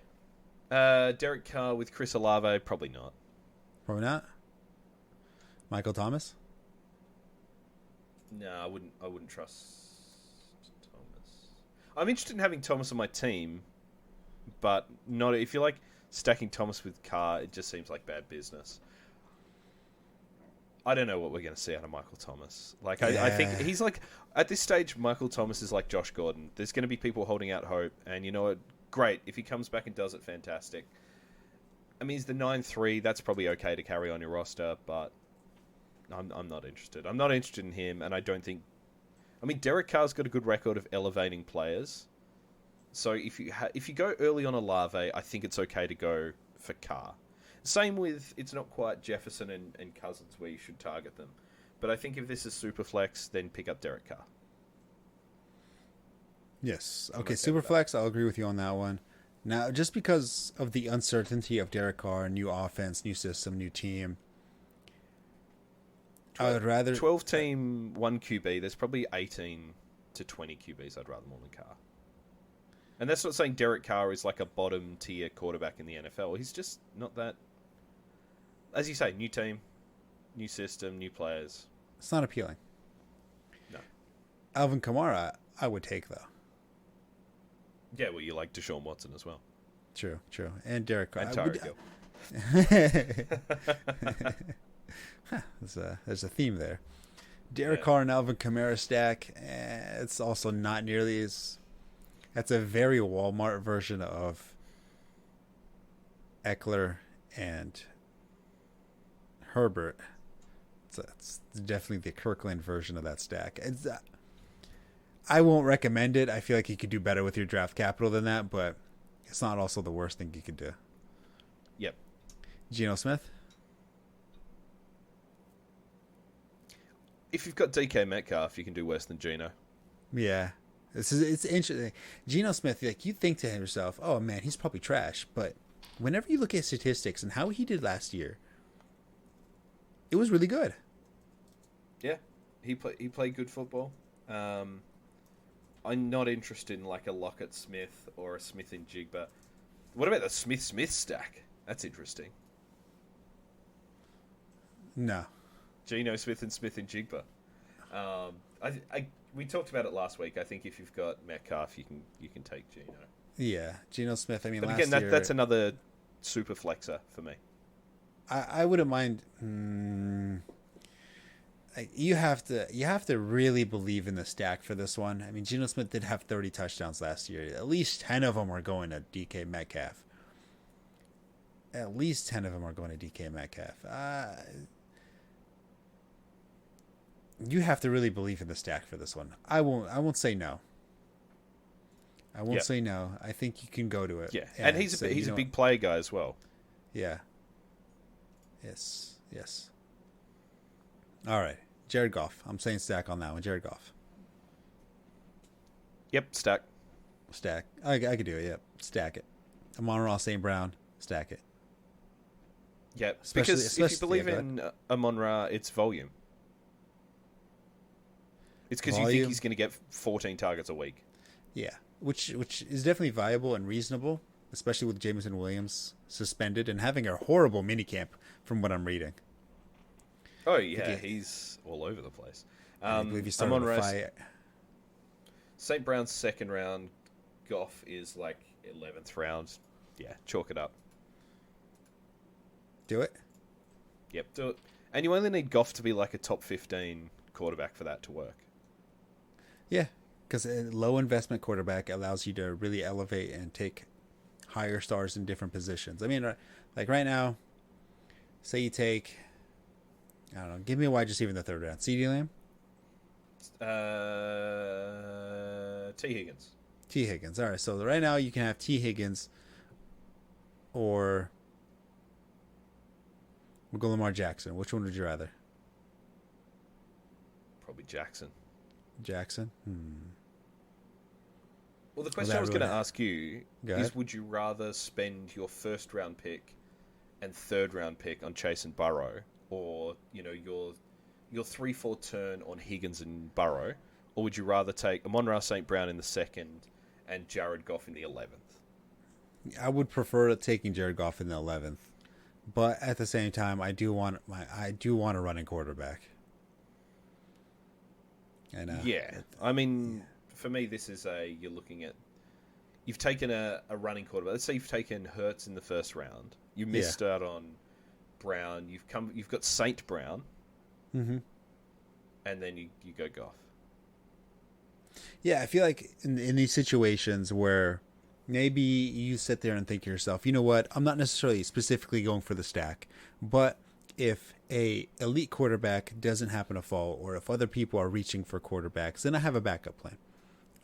Derek Carr with Chris Olave, probably not. Probably not. Michael Thomas. No, I wouldn't trust I'm interested in having Thomas on my team, but not if you're like stacking Thomas with Carr. It just seems like bad business. I don't know what we're going to see out of Michael Thomas. Like, I think he's like, at this stage, Michael Thomas is like Josh Gordon. There's going to be people holding out hope, and you know what? Great. If he comes back and does it, fantastic. I mean, he's the 9-3. That's probably okay to carry on your roster, but I'm not interested. I'm not interested in him, and I don't think... I mean, Derek Carr's got a good record of elevating players. So if you go early on Olave, I think it's okay to go for Carr. Same with, it's not quite Jefferson and Cousins where you should target them. But I think if this is Superflex, then pick up Derek Carr. Yes. Okay, Superflex, I'll agree with you on that one. Now, just because of the uncertainty of Derek Carr, new offense, new system, new team, I would rather... 12-team, 1 QB, there's probably 18 to 20 QBs I'd rather more than Carr. And that's not saying Derek Carr is like a bottom-tier quarterback in the NFL. He's just not that... As you say, new team, new system, new players. It's not appealing. No. Alvin Kamara, I would take, though. Yeah, well, you like Deshaun Watson as well. True. And Derek Carr. And Tyreek Hill. There's a theme there. Derek Carr and Alvin Kamara stack, it's also not nearly as... That's a very Walmart version of Eckler and Herbert. It's definitely the Kirkland version of that stack. I won't recommend it. I feel like you could do better with your draft capital than that, but it's not also the worst thing you could do. Yep. Geno Smith? If you've got DK Metcalf, you can do worse than Geno. Yeah. It's interesting. Geno Smith, like, you think to yourself, oh man, he's probably trash. But whenever you look at statistics and how he did last year, it was really good. Yeah, he played good football. I'm not interested in like a Lockett Smith or a Smith and Jigba. What about the Smith stack? That's interesting. No. Geno Smith and Jigba. We talked about it last week. I think if you've got Metcalf, you can take Geno. Yeah, Geno Smith. I mean, but last again, year, that's another super flexer for me. I wouldn't mind. You have to really believe in the stack for this one. I mean, Geno Smith did have 30 touchdowns last year. At least 10 of them are going to DK Metcalf. You have to really believe in the stack for this one. I won't say no. Say no. I think you can go to it. Yeah, and he's a big play guy as well. Yeah. Yes. All right, Jared Goff. I'm saying stack on that one. Jared Goff. Yep, stack. I could do it. Yep, stack it. Amon-Ra St. Brown. Stack it. Yeah, because if you believe in Amon-Ra, it's volume. It's because you think he's going to get 14 targets a week. Yeah, which is definitely viable and reasonable, especially with Jameson Williams suspended and having a horrible minicamp from what I'm reading. Oh, yeah, he's all over the place. I believe he started a fight. St. Brown's second round, Goff is like 11th round. Yeah, chalk it up. Do it? Yep, do it. And you only need Goff to be like a top 15 quarterback for that to work. Yeah, because a low investment quarterback allows you to really elevate and take higher stars in different positions. I mean, like right now, say you take, I don't know, give me a wide receiver in the third round. CeeDee Lamb? T. Higgins. T. Higgins. All right, so right now you can have T. Higgins or we'll go Lamar Jackson. Which one would you rather? Probably Jackson. Jackson? Well, the question I was going to ask you is, would you rather spend your first round pick and third round pick on Chase and Burrow, or your 3-4 turn on Higgins and Burrow, or would you rather take Amon-Ra St. Brown in the second and Jared Goff in the 11th? I would prefer taking Jared Goff in the 11th, but at the same time, I do want a running quarterback. And yeah, I mean, for me, this is you're looking at, you've taken a running quarterback. Let's say you've taken Hurts in the first round. You missed out on Brown. You've got Saint Brown, Mm-hmm. and then you go Goff. Yeah, I feel like in these situations where maybe you sit there and think to yourself, you know what, I'm not necessarily specifically going for the stack, but if a elite quarterback doesn't happen to fall, or if other people are reaching for quarterbacks, then I have a backup plan.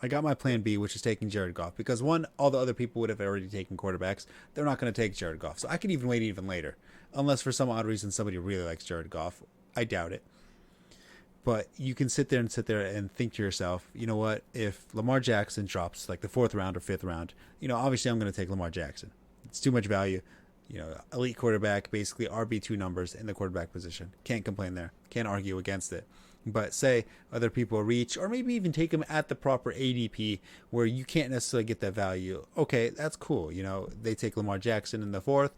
I got my plan B, which is taking Jared Goff, because one, all the other people would have already taken quarterbacks. They're not going to take Jared Goff. So I could even wait even later, unless for some odd reason somebody really likes Jared Goff. I doubt it. But you can sit there and think to yourself, you know what, if Lamar Jackson drops like the 4th round or 5th round, obviously I'm going to take Lamar Jackson. It's too much value. Elite quarterback, basically RB2 numbers in the quarterback position. Can't complain there. Can't argue against it. But say other people reach, or maybe even take them at the proper ADP where you can't necessarily get that value. Okay, that's cool. They take Lamar Jackson in the 4th.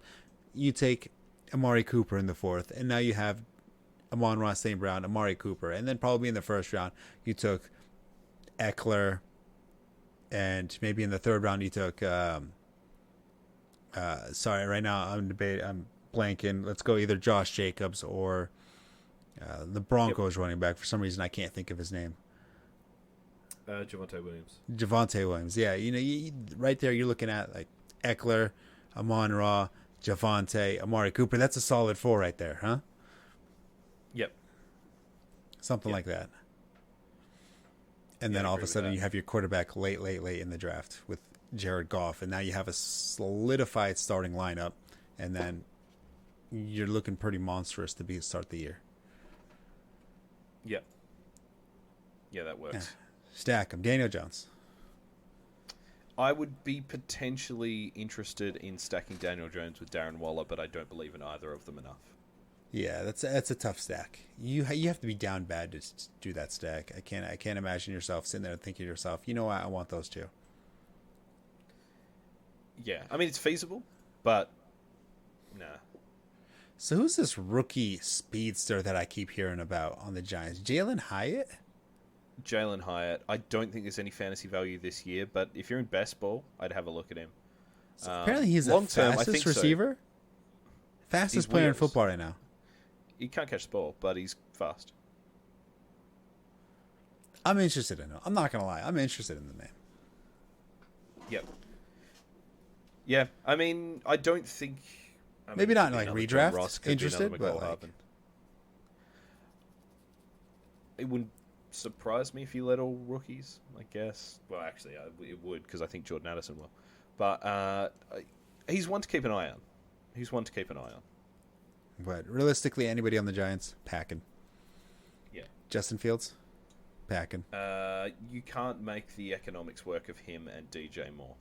You take Amari Cooper in the 4th. And now you have Amon-Ra St. Brown, Amari Cooper. And then probably in the 1st round, you took Eckler. And maybe in the 3rd round, you took... sorry, right now I'm blanking. Let's go either Josh Jacobs or... the Broncos running back. For some reason, I can't think of his name. Javonte Williams. Javonte Williams. Yeah, right there, you're looking at like Eckler, Amon-Ra, Javonte, Amari Cooper. That's a solid 4 right there, huh? Yep. Something like that. And then all of a sudden, you have your quarterback late in the draft with Jared Goff, and now you have a solidified starting lineup, and then you're looking pretty monstrous to start the year. Yep. Yeah, that works. Yeah. Stack him. Daniel Jones. I would be potentially interested in stacking Daniel Jones with Darren Waller, but I don't believe in either of them enough. Yeah, that's a tough stack. You have to be down bad to do that stack. I can't imagine yourself sitting there and thinking to yourself, you know what, I want those two. Yeah, I mean it's feasible, but nah. So who's this rookie speedster that I keep hearing about on the Giants? Jalen Hyatt? Jalen Hyatt. I don't think there's any fantasy value this year, but if you're in best ball, I'd have a look at him. So apparently he's the fastest receiver? So. Fastest player in football right now. He can't catch the ball, but he's fast. I'm interested in him. I'm not going to lie. I'm interested in the name. Yep. Yeah, I mean, I don't think... Maybe not in like redraft interested, but like... It wouldn't surprise me if you let all rookies, I guess. Well, actually, it would, because I think Jordan Addison will. But he's one to keep an eye on. But realistically, anybody on the Giants, packing. Yeah. Justin Fields, packing. You can't make the economics work of him and DJ Moore.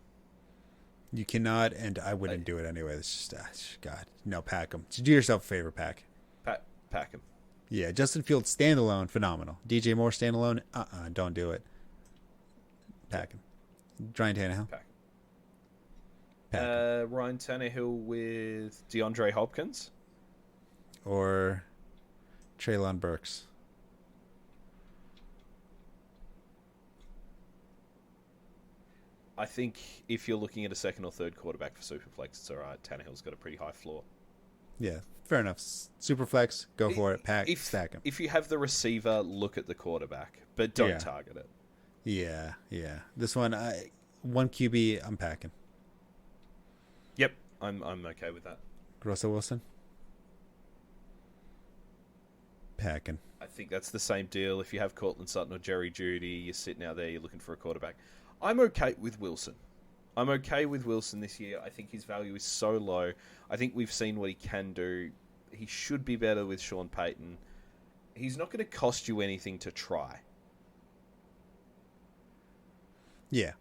You cannot, and I wouldn't do it anyway. It's just, God, no, pack him. Do yourself a favor, pack. Pack him. Yeah, Justin Fields standalone, phenomenal. DJ Moore standalone, don't do it. Pack him. Ryan Tannehill. Pack him. Ryan Tannehill with DeAndre Hopkins. Or Treylon Burks. I think if you're looking at a 2nd or 3rd quarterback for Superflex, it's all right. Tannehill's got a pretty high floor. Yeah, fair enough. Superflex, go for it. Pack, stack him. If you have the receiver, look at the quarterback, but don't target it. Yeah. This one, one QB, I'm packing. Yep, I'm okay with that. Russell Wilson? Packing. I think that's the same deal. If you have Cortland Sutton or Jerry Jeudy, you're sitting out there, you're looking for a quarterback. I'm okay with Wilson. This year. I think his value is so low. I think we've seen what he can do. He should be better with Sean Payton. He's not going to cost you anything to try. Yeah.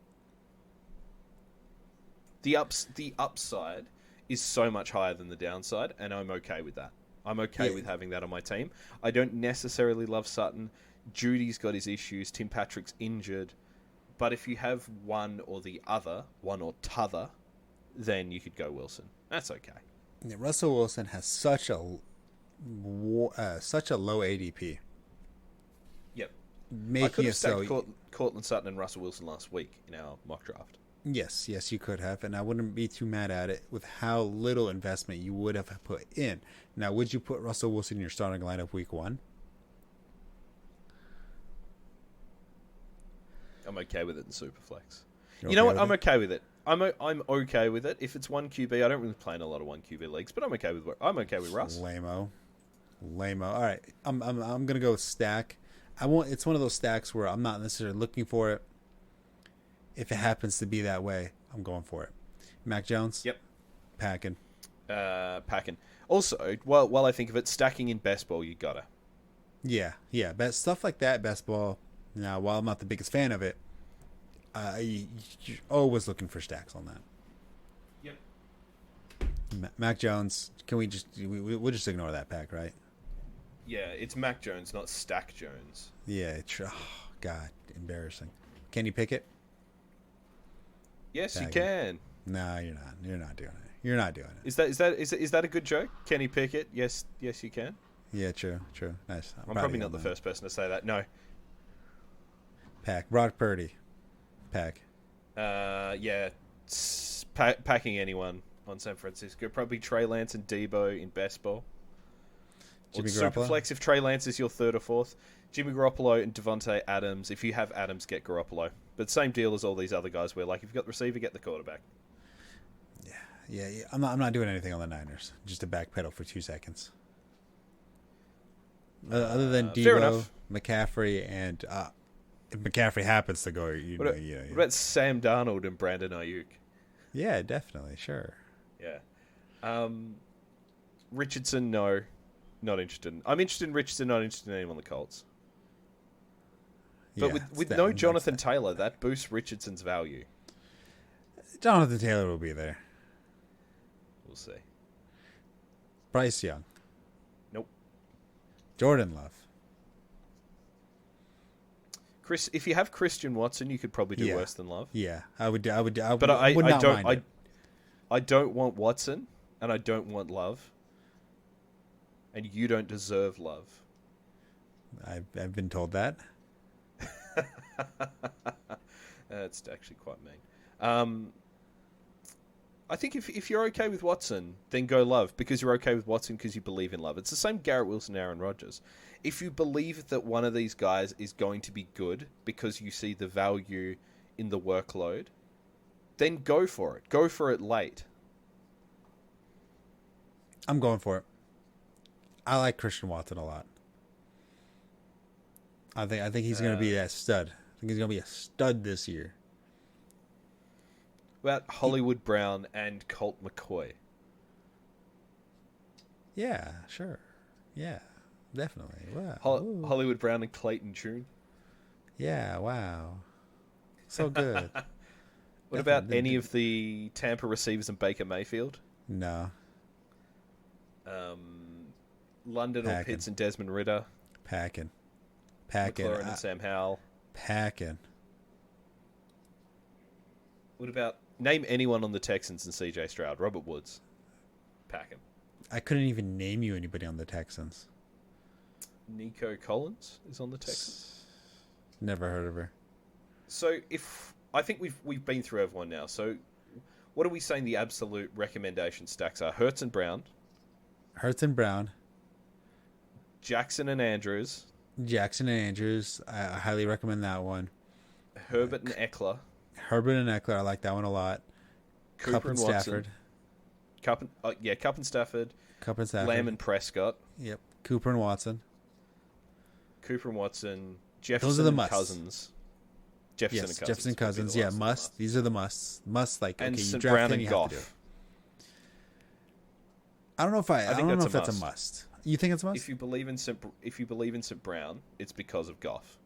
The upside is so much higher than the downside, and I'm okay with that. I'm okay with having that on my team. I don't necessarily love Sutton. Judy's got his issues. Tim Patrick's injured. But if you have one or t'other, then you could go Wilson. That's okay. Yeah, Russell Wilson has such a low ADP. Yep. making I could have it so. stacked Cortland Sutton and Russell Wilson last week in our mock draft. Yes, you could have, and I wouldn't be too mad at it with how little investment you would have put in. Now, would you put Russell Wilson in your starting lineup week 1? I'm okay with it in Superflex. You're You know okay what? with I'm it? okay with it. I'm okay with it. If it's 1 QB, I don't really play in a lot of 1 QB leagues, but I'm okay with Russ. Lame-o. All right, I'm gonna go with stack. I won't. It's one of those stacks where I'm not necessarily looking for it. If it happens to be that way, I'm going for it. Mac Jones. Yep. Packing. Packing. Also, while I think of it, stacking in best ball, you gotta. Yeah. Best stuff like that. Best ball. Now, while I'm not the biggest fan of it, you're always looking for stacks on that. Yep. Mac Jones. Can we just we'll just ignore that pack, right? Yeah, it's Mac Jones, not Stack Jones. Yeah. God, embarrassing. Can you pick it? Yes, you Packing. can. No, you're not. You're not doing it. You're not doing it. Is that a good joke? Can he pick it? Yes, you can. Yeah, true. Nice. I'm probably not the first person to say that. No. Pack. Brock Purdy. Pack. Yeah. Packing anyone on San Francisco. Probably Trey Lance and Debo in best ball. Jimmy Or Garoppolo? Superflex if Trey Lance is your third or fourth. Jimmy Garoppolo and Devontae Adams. If you have Adams, get Garoppolo. But same deal as all these other guys where, like, if you've got the receiver, get the quarterback. Yeah. I'm not doing anything on the Niners. Just to backpedal for 2 seconds. Other than Fair Debo, enough. McCaffrey, and if McCaffrey happens to go, What about Sam Darnold and Brandon Ayuk? Yeah, definitely, sure. Yeah. Richardson, no. Not interested. I'm interested in Richardson, not interested in anyone on the Colts. But Yeah, with that no one makes Jonathan sense. Taylor, that boosts Richardson's value. Jonathan Taylor will be there. We'll see. Bryce Young, Nope. Jordan Love. Chris, if you have Christian Watson, you could probably do Yeah. worse than Love. Yeah, I would. But I would not mind it. I don't want Watson, and I don't want Love, and you don't deserve Love. I've been told that. That's actually quite mean. I think if you're okay with Watson, then go Love, because you're okay with Watson because you believe in Love. It's the same Garrett Wilson, Aaron Rodgers. If you believe that one of these guys is going to be good because you see the value in the workload, then go for it. Go for it late. I'm going for it. I like Christian Watson a lot. I think he's going to be that stud. I think he's going to be a stud this year. About Hollywood Brown and Colt McCoy. Yeah, sure. Yeah, definitely. Wow. Ooh. Hollywood Brown and Clayton Tune. Yeah, wow. So good. What about any of the Tampa receivers and Baker Mayfield? No. London or Packing. Pitts and Desmond Ridder. Packing. McLaurin and Sam Howell. Packing. What about name anyone on the Texans and CJ Stroud? Robert Woods. Pack him. I couldn't even name you anybody on the Texans. Nico Collins is on the Texans. Never heard of her. So if I think we've been through everyone now. So what are we saying the absolute recommendation stacks are? Hurts and Brown, Hurts and Brown. Jackson and Andrews, Jackson and Andrews. I highly recommend that one. Herbert and Eckler, Herbert and Eckler. I like that one a lot. Cooper Cup and and Watson. Stafford. Cup and Stafford, Cup and Stafford. Lamb and Prescott, Yep. Cooper and Watson. Cooper and Watson, Jefferson Those are the and musts. Cousins. Jefferson Yes, and Cousins. Jefferson would be the Cousins. Yeah, last of the must. These are the musts. Must, like, And okay, you St. draft Brown him, and you have to do it. Goff. I don't know if I think don't know if that's a that's a must. must. You think it's a must? If you believe in St. Brown, it's because of Goff.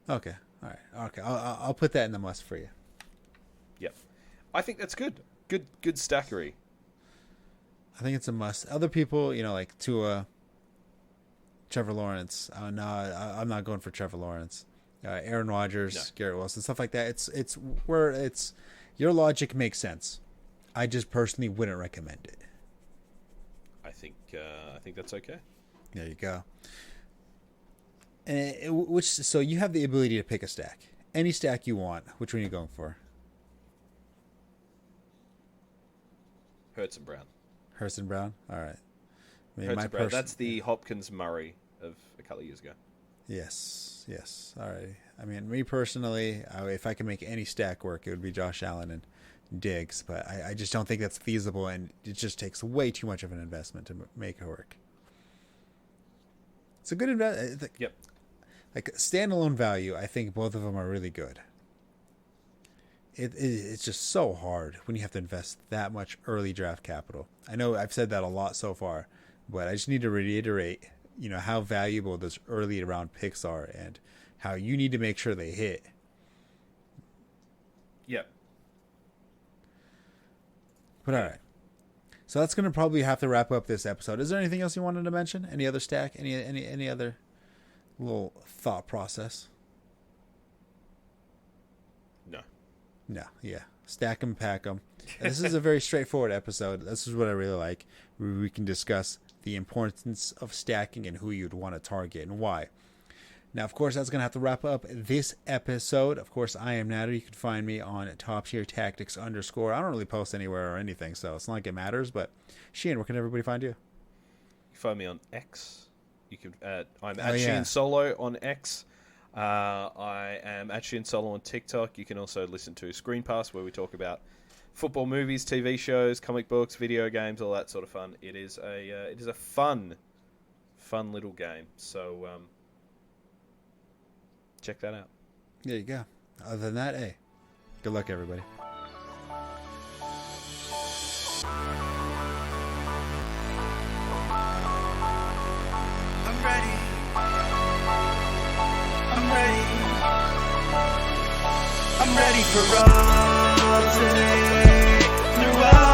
Okay. All right. Okay. I'll put that in the must for you. Yep. I think that's good. Good stackery. I think it's a must. Other people, like Tua, Trevor Lawrence. No, I'm not going for Trevor Lawrence. Aaron Rodgers, No. Garrett Wilson, stuff like that. It's where it's your logic makes sense. I just personally wouldn't recommend it. I think that's okay. There you go. So you have the ability to pick a stack. Any stack you want. Which one are you going for? Hurts and Brown. Hurst and Brown? All right. Hurts and Brown. That's the Hopkins Murray of a couple of years ago. Yes. All right. I mean, me personally, if I could make any stack work, it would be Josh Allen and Diggs. But I just don't think that's feasible, and it just takes way too much of an investment to make it work. It's a good investment. Yep. Like standalone value, I think both of them are really good. It's just so hard when you have to invest that much early draft capital. I know I've said that a lot so far, but I just need to reiterate, how valuable those early round picks are and how you need to make sure they hit. Yep. But all right. So that's going to probably have to wrap up this episode. Is there anything else you wanted to mention? Any other stack? Any other little thought process? No, yeah. Stack them, pack them. This is a very straightforward episode. This is what I really like. We can discuss the importance of stacking and who you'd want to target and why. Now, of course, that's going to have to wrap up this episode. Of course, I am Nader. You can find me on TopTierTactics _ I don't really post anywhere or anything, so it's not like it matters. But, Sheahan, where can everybody find you? You can find me on X. You can. I'm at Sheahan Solo on X. I am at Sheahan Solo on TikTok. You can also listen to Screen Pass, where we talk about football movies, TV shows, comic books, video games, all that sort of fun. It is a fun little game. So check that out. There you go. Other than that, hey, good luck, everybody. I'm ready. I'm ready for all today. Throughout